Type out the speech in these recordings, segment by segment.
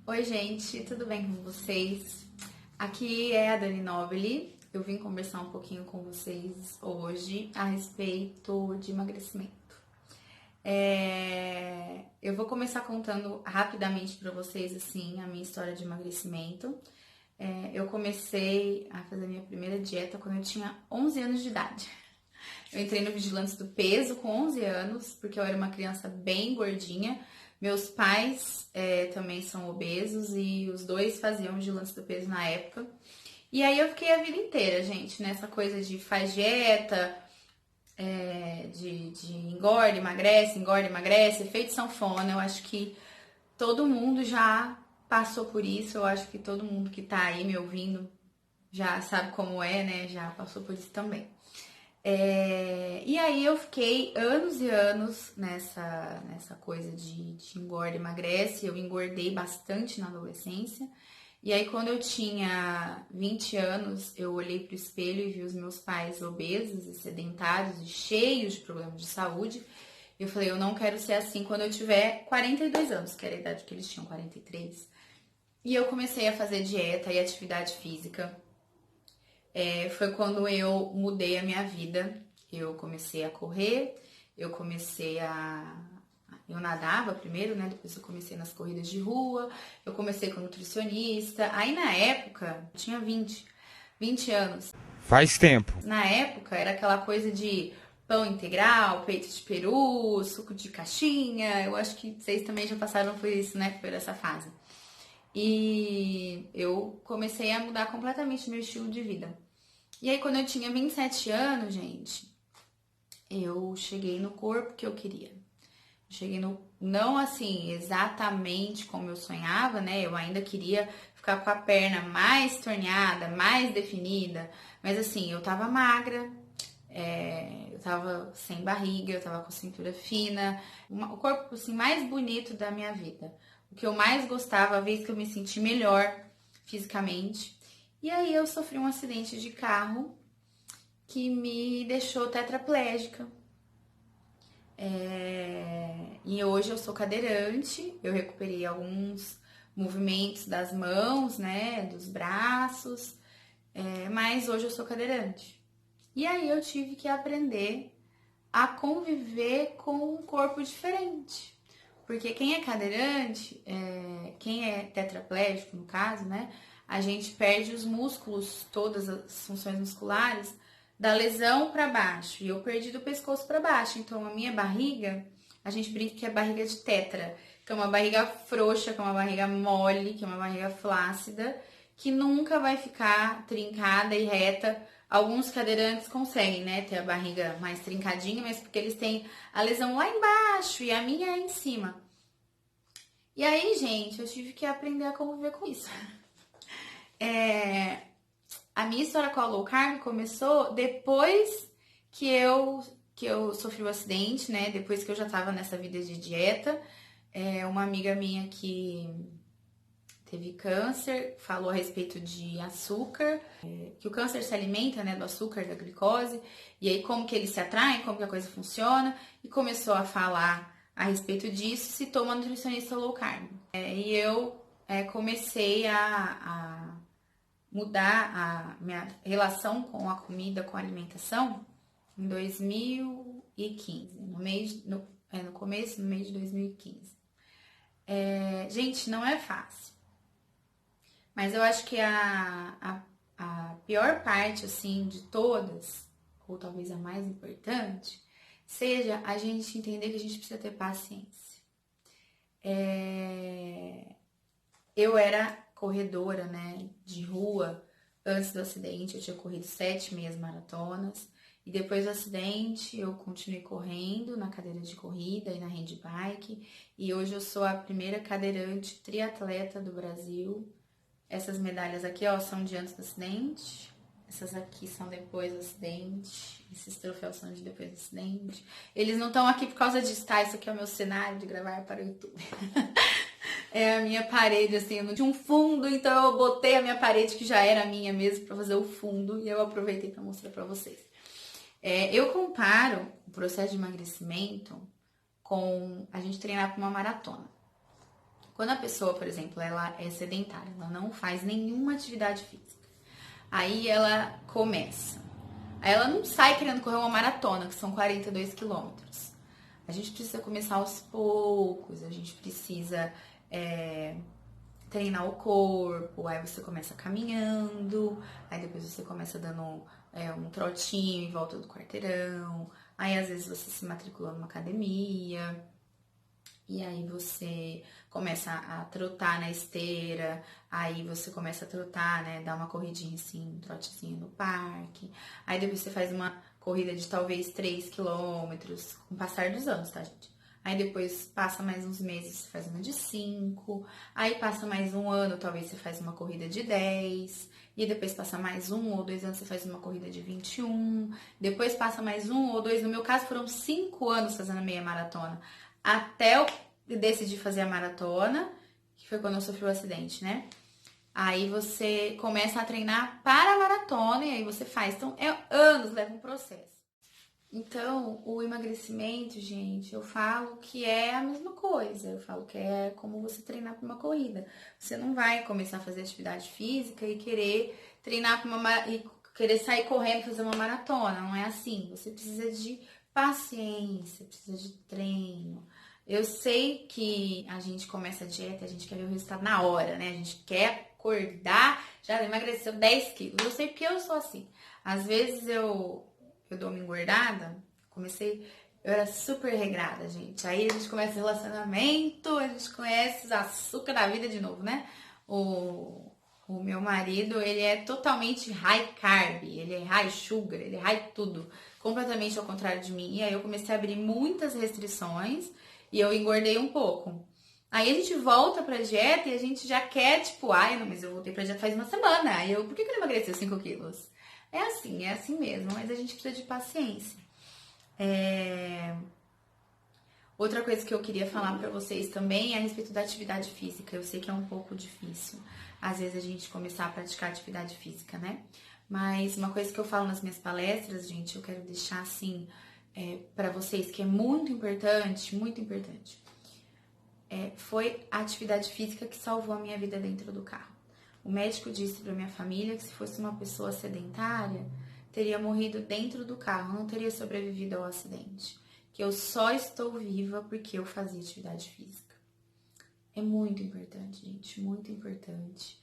Oi, gente, tudo bem com vocês? Aqui é a Dani Nobili. Eu vim conversar um pouquinho com vocês hoje a respeito de emagrecimento. Eu vou começar contando rapidamente para vocês assim a minha história de emagrecimento. Eu comecei a fazer a minha primeira dieta quando eu tinha 11 anos de idade. Eu entrei no Vigilantes do Peso com 11 anos, porque eu era uma criança bem gordinha. Meus pais também são obesos e os dois faziam Vigilantes do Peso na época. E aí eu fiquei a vida inteira, gente, nessa coisa de faz dieta, de engorda, emagrece, efeito sanfona. Eu acho que todo mundo já passou por isso. Eu acho que todo mundo que tá aí me ouvindo já sabe como é, né? Já passou por isso também. E aí eu fiquei anos e anos nessa coisa de engorda e emagrece. Eu engordei bastante na adolescência. E aí quando eu tinha 20 anos, eu olhei pro espelho e vi os meus pais obesos e sedentários e cheios de problemas de saúde. E eu falei, eu não quero ser assim quando eu tiver 42 anos, que era a idade que eles tinham, 43. E eu comecei a fazer dieta e atividade física. Foi quando eu mudei a minha vida. Eu comecei a correr, eu nadava primeiro, né? Depois eu comecei nas corridas de rua, eu comecei com nutricionista. Aí na época, eu tinha 20 anos. Faz tempo. Na época era aquela coisa de pão integral, peito de peru, suco de caixinha. Eu acho que vocês também já passaram por isso, né? Por essa fase. E eu comecei a mudar completamente meu estilo de vida. E aí, quando eu tinha 27 anos, gente, eu cheguei no corpo que eu queria. Cheguei no, não assim, exatamente como eu sonhava, né? Eu ainda queria ficar com a perna mais torneada, mais definida. Mas assim, eu tava magra, eu tava sem barriga, eu tava com cintura fina. O corpo, assim, mais bonito da minha vida. O que eu mais gostava, a vez que eu me senti melhor fisicamente. E aí eu sofri um acidente de carro que me deixou tetraplégica. E hoje eu sou cadeirante, eu recuperei alguns movimentos das mãos, né, dos braços, mas hoje eu sou cadeirante. E aí eu tive que aprender a conviver com um corpo diferente. Porque quem é cadeirante, quem é tetraplégico no caso, né, a gente perde os músculos, todas as funções musculares, da lesão para baixo. E eu perdi do pescoço para baixo. Então a minha barriga, a gente brinca que é barriga de tetra, que é uma barriga frouxa, que é uma barriga mole, que é uma barriga flácida, que nunca vai ficar trincada e reta. Alguns cadeirantes conseguem, né, ter a barriga mais trincadinha, mas porque eles têm a lesão lá embaixo e a minha é em cima. E aí, gente, eu tive que aprender a conviver com isso. A minha história com a low carb começou depois que eu sofri o acidente, né? Depois que eu já tava nessa vida de dieta. Uma amiga minha que teve câncer falou a respeito de açúcar, que o câncer se alimenta, né, do açúcar, da glicose, e aí como que eles se atraem, como que a coisa funciona, e começou a falar a respeito disso, citou uma nutricionista low carb. E eu comecei a mudar a minha relação com a comida, com a alimentação, em 2015, no começo, no meio de 2015. Gente, não é fácil. Mas eu acho que a pior parte, assim, de todas, ou talvez a mais importante, seja a gente entender que a gente precisa ter paciência. Eu era corredora, né, de rua antes do acidente. Eu tinha corrido 7 meias maratonas. E depois do acidente, eu continuei correndo na cadeira de corrida e na handbike. E hoje eu sou a primeira cadeirante triatleta do Brasil. Essas medalhas aqui, ó, são de antes do acidente. Essas aqui são depois do acidente. Esses troféus são de depois do acidente. Eles não estão aqui por causa disso, tá? Isso aqui é o meu cenário de gravar para o YouTube. É a minha parede, assim, eu não tinha um fundo, então eu botei a minha parede, que já era minha mesmo, pra fazer o fundo. E eu aproveitei pra mostrar pra vocês. Eu comparo o processo de emagrecimento com a gente treinar pra uma maratona. Quando a pessoa, por exemplo, ela é sedentária, ela não faz nenhuma atividade física, aí ela começa. Aí ela não sai querendo correr uma maratona, que são 42 quilômetros. A gente precisa começar aos poucos, a gente precisa treinar o corpo, aí você começa caminhando, aí depois você começa dando um trotinho em volta do quarteirão, aí às vezes você se matricula numa academia, e aí você começa a trotar na esteira, aí você começa a trotar, né, dar uma corridinha assim, um trotezinho no parque, aí depois você faz uma corrida de talvez 3 quilômetros, com o passar dos anos, tá, gente? Aí depois passa mais uns meses, você faz uma de 5. Aí passa mais um ano, talvez você faz uma corrida de 10. E depois passa mais 1 ou 2 anos, você faz uma corrida de 21. Depois passa mais 1 ou 2. No meu caso, foram 5 anos fazendo a meia maratona. Até eu decidir fazer a maratona, que foi quando eu sofri o acidente, né? Aí você começa a treinar para a maratona e aí você faz. Então, anos, leva um processo. Então, o emagrecimento, gente, eu falo que é a mesma coisa. Eu falo que é como você treinar para uma corrida. Você não vai começar a fazer atividade física e querer treinar e querer sair correndo e fazer uma maratona. Não é assim. Você precisa de paciência, precisa de treino. Eu sei que a gente começa a dieta, a gente quer ver o resultado na hora, né? A gente quer acordar, já emagreceu 10 quilos. Eu sei porque eu sou assim. Às vezes eu dou uma engordada, eu era super regrada, gente. Aí a gente começa o relacionamento, a gente conhece os açúcar da vida de novo, né? O meu marido, ele é totalmente high carb, ele é high sugar, ele é high tudo. Completamente ao contrário de mim. E aí eu comecei a abrir muitas restrições e eu engordei um pouco. Aí a gente volta pra dieta e a gente já quer, tipo, ai, não, mas eu voltei pra dieta faz uma semana. Aí por que eu não emagreceu 5 quilos? É assim mesmo, mas a gente precisa de paciência. Outra coisa que eu queria falar pra vocês também é a respeito da atividade física. Eu sei que é um pouco difícil, às vezes, a gente começar a praticar atividade física, né? Mas uma coisa que eu falo nas minhas palestras, gente, eu quero deixar assim pra vocês que é muito importante, muito importante. Foi a atividade física que salvou a minha vida dentro do carro. O médico disse para minha família que se fosse uma pessoa sedentária, teria morrido dentro do carro, não teria sobrevivido ao acidente. Que eu só estou viva porque eu fazia atividade física. É muito importante, gente, muito importante.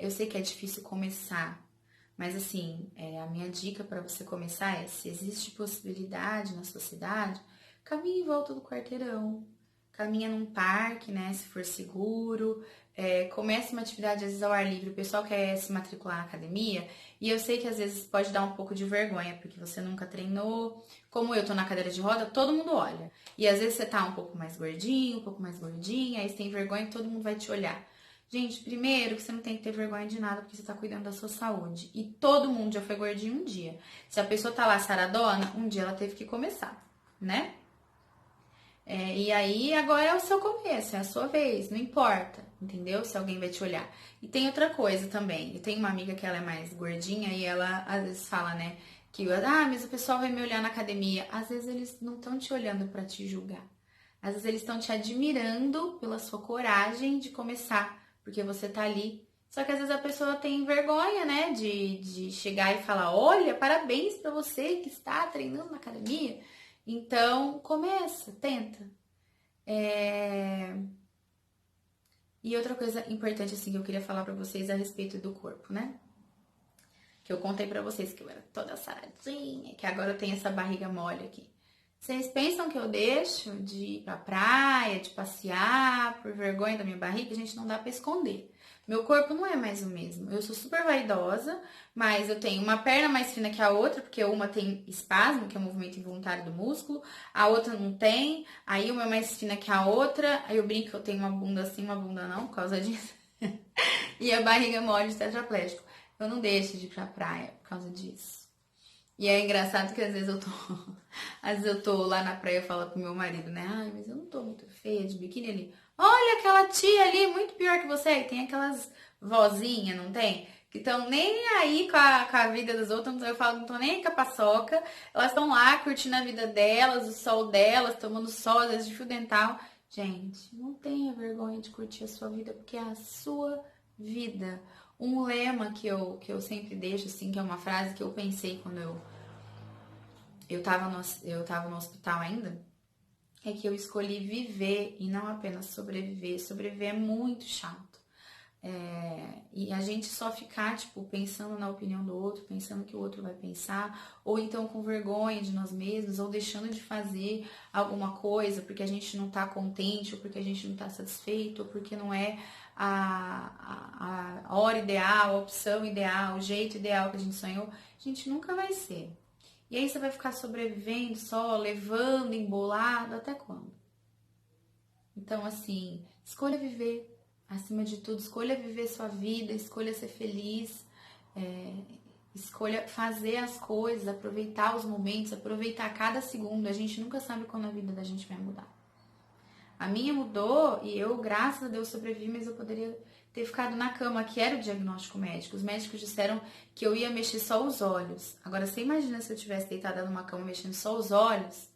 Eu sei que é difícil começar, mas assim, a minha dica para você começar é, se existe possibilidade na sua cidade, caminhe em volta do quarteirão. Caminha num parque, né, se for seguro, comece uma atividade às vezes ao ar livre, o pessoal quer se matricular na academia, e eu sei que às vezes pode dar um pouco de vergonha, porque você nunca treinou, como eu tô na cadeira de roda, todo mundo olha, e às vezes você tá um pouco mais gordinho, um pouco mais gordinha, aí você tem vergonha e todo mundo vai te olhar. Gente, primeiro que você não tem que ter vergonha de nada, porque você tá cuidando da sua saúde, e todo mundo já foi gordinho um dia. Se a pessoa tá lá saradona, um dia ela teve que começar, né? E aí, agora é o seu começo, é a sua vez, não importa, entendeu? Se alguém vai te olhar. E tem outra coisa também, eu tenho uma amiga que ela é mais gordinha e ela às vezes fala, né, que, mas o pessoal vai me olhar na academia. Às vezes eles não estão te olhando pra te julgar. Às vezes eles estão te admirando pela sua coragem de começar, porque você tá ali. Só que às vezes a pessoa tem vergonha, né, de chegar e falar, olha, parabéns pra você que está treinando na academia. Então, começa, tenta. E outra coisa importante, assim, que eu queria falar pra vocês a respeito do corpo, né? Que eu contei pra vocês que eu era toda saradinha, que agora eu tenho essa barriga mole aqui. Vocês pensam que eu deixo de ir pra praia, de passear, por vergonha da minha barriga? Gente, não dá pra esconder. Meu corpo não é mais o mesmo. Eu sou super vaidosa, mas eu tenho uma perna mais fina que a outra, porque uma tem espasmo, que é o movimento involuntário do músculo, a outra não tem, aí uma é mais fina que a outra, aí eu brinco que eu tenho uma bunda assim, uma bunda não, por causa disso. E a barriga mole de tetraplégico. Eu não deixo de ir pra praia por causa disso. E é engraçado que às vezes eu tô lá na praia e falo pro meu marido, né? Ai, mas eu não tô muito feia de biquíni ali. Olha aquela tia ali, muito pior que você. E tem aquelas vozinhas, não tem? Que estão nem aí com a vida das outras. Eu falo, não tô nem aí com a paçoca. Elas estão lá curtindo a vida delas, o sol delas, tomando sol, às vezes de fio dental. Gente, não tenha vergonha de curtir a sua vida, porque é a sua vida. Um lema que eu sempre deixo, assim, que é uma frase que eu pensei quando eu tava no hospital ainda, é que eu escolhi viver e não apenas sobreviver. Sobreviver é muito chato. E a gente só ficar, tipo, pensando na opinião do outro, pensando que o outro vai pensar, ou então com vergonha de nós mesmos, ou deixando de fazer alguma coisa porque a gente não tá contente, ou porque a gente não tá satisfeito, ou porque não é a hora ideal, a opção ideal, o jeito ideal que a gente sonhou, a gente nunca vai ser. E aí você vai ficar sobrevivendo só, levando, embolado, até quando? Então, assim, escolha viver. Acima de tudo, escolha viver sua vida, escolha ser feliz, escolha fazer as coisas, aproveitar os momentos, aproveitar cada segundo. A gente nunca sabe quando a vida da gente vai mudar. A minha mudou e eu, graças a Deus, sobrevivi, mas eu poderia ter ficado na cama, que era o diagnóstico médico. Os médicos disseram que eu ia mexer só os olhos. Agora, você imagina se eu tivesse deitada numa cama mexendo só os olhos?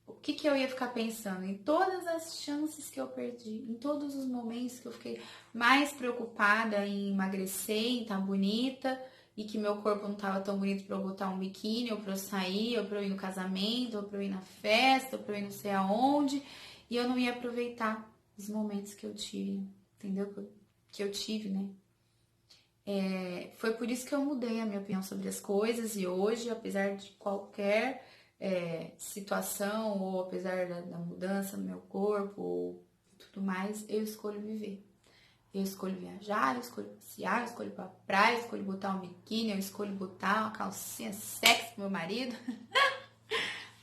O que eu ia ficar pensando? Em todas as chances que eu perdi, em todos os momentos que eu fiquei mais preocupada em emagrecer, em estar bonita, e que meu corpo não estava tão bonito para eu botar um biquíni, ou para eu sair, ou para eu ir no casamento, ou para eu ir na festa, ou para eu ir não sei aonde, e eu não ia aproveitar os momentos que eu tive, entendeu? Que eu tive, né? Foi por isso que eu mudei a minha opinião sobre as coisas, e hoje, apesar de qualquer situação, ou apesar da mudança no meu corpo, ou tudo mais, eu escolho viver. Eu escolho viajar, eu escolho passear, eu escolho ir pra praia, eu escolho botar um biquíni, eu escolho botar uma calcinha sexy pro meu marido,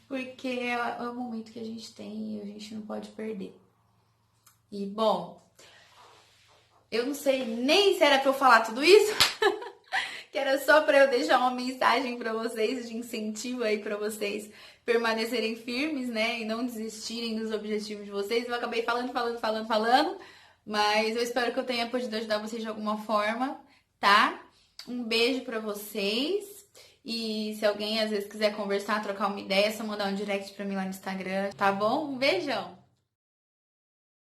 porque é o momento que a gente tem e a gente não pode perder. E, bom, eu não sei nem se era pra eu falar tudo isso, que era só pra eu deixar uma mensagem pra vocês, de incentivo aí pra vocês permanecerem firmes, né, e não desistirem dos objetivos de vocês. Eu acabei falando, mas eu espero que eu tenha podido ajudar vocês de alguma forma, tá? Um beijo pra vocês. E se alguém às vezes quiser conversar, trocar uma ideia, é só mandar um direct pra mim lá no Instagram, tá bom? Um beijão!